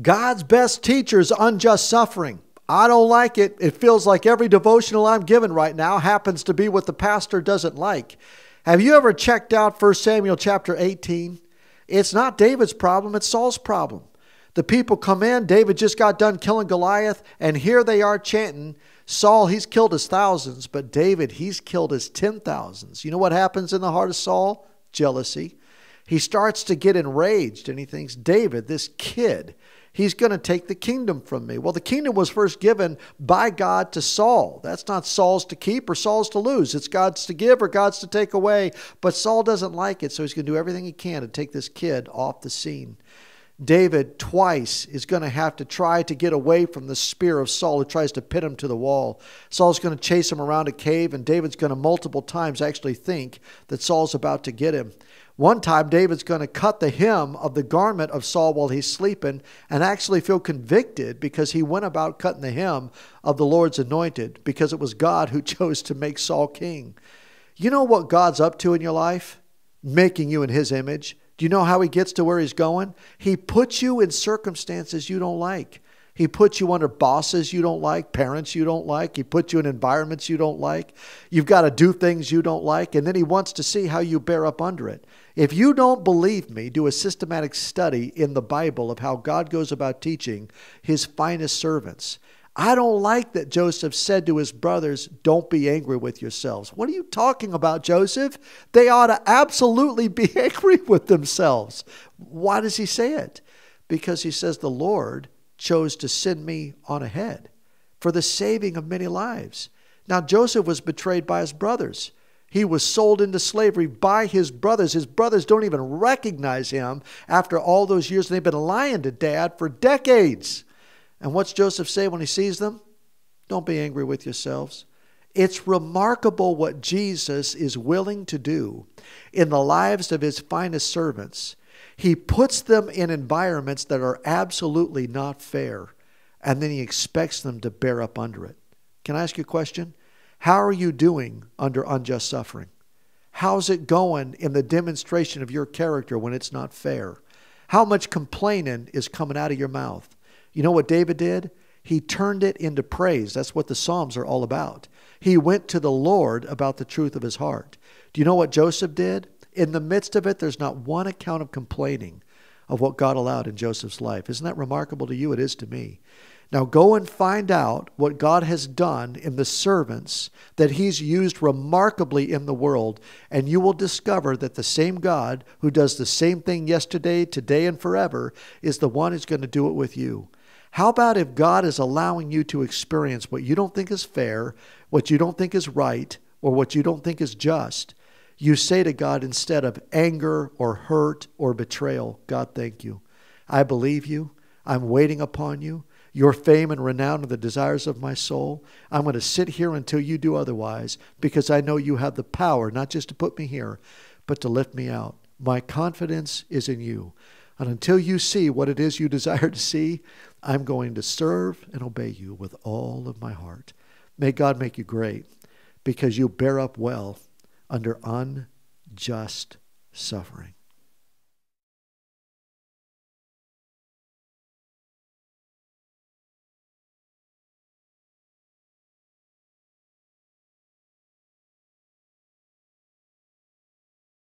God's best teacher is unjust suffering. I don't like it. It feels like every devotional I'm given right now happens to be what the pastor doesn't like. Have you ever checked out 1 Samuel chapter 18? It's not David's problem, it's Saul's problem. The people come in, David just got done killing Goliath, and here they are chanting, Saul, he's killed his thousands, but David, he's killed his 10,000s. You know what happens in the heart of Saul? Jealousy. He starts to get enraged, and he thinks, David, this kid, he's going to take the kingdom from me. Well, the kingdom was first given by God to Saul. That's not Saul's to keep or Saul's to lose. It's God's to give or God's to take away. But Saul doesn't like it, so he's going to do everything he can to take this kid off the scene. David twice is going to have to try to get away from the spear of Saul who tries to pin him to the wall. Saul's going to chase him around a cave, and David's going to multiple times actually think that Saul's about to get him. One time, David's going to cut the hem of the garment of Saul while he's sleeping and actually feel convicted because he went about cutting the hem of the Lord's anointed because it was God who chose to make Saul king. You know what God's up to in your life? Making you in his image. Do you know how he gets to where he's going? He puts you in circumstances you don't like. He puts you under bosses you don't like, parents you don't like. He puts you in environments you don't like. You've got to do things you don't like, and then he wants to see how you bear up under it. If you don't believe me, do a systematic study in the Bible of how God goes about teaching his finest servants. I don't like that Joseph said to his brothers, don't be angry with yourselves. What are you talking about, Joseph? They ought to absolutely be angry with themselves. Why does he say it? Because he says the Lord chose to send me on ahead for the saving of many lives. Now, Joseph was betrayed by his brothers. He was sold into slavery by his brothers. His brothers don't even recognize him after all those years. They've been lying to Dad for decades. And what's Joseph say when he sees them? Don't be angry with yourselves. It's remarkable what Jesus is willing to do in the lives of his finest servants. He puts them in environments that are absolutely not fair, and then he expects them to bear up under it. Can I ask you a question? How are you doing under unjust suffering? How's it going in the demonstration of your character when it's not fair? How much complaining is coming out of your mouth? You know what David did? He turned it into praise. That's what the Psalms are all about. He went to the Lord about the truth of his heart. Do you know what Joseph did? In the midst of it, there's not one account of complaining of what God allowed in Joseph's life. Isn't that remarkable to you? It is to me. Now go and find out what God has done in the servants that he's used remarkably in the world, and you will discover that the same God who does the same thing yesterday, today, and forever is the one who's going to do it with you. How about if God is allowing you to experience what you don't think is fair, what you don't think is right, or what you don't think is just? You say to God, instead of anger or hurt or betrayal, God, thank you. I believe you. I'm waiting upon you. Your fame and renown are the desires of my soul. I'm going to sit here until you do otherwise, because I know you have the power not just to put me here, but to lift me out. My confidence is in you. And until you see what it is you desire to see, I'm going to serve and obey you with all of my heart. May God make you great, because you bear up well under unjust suffering.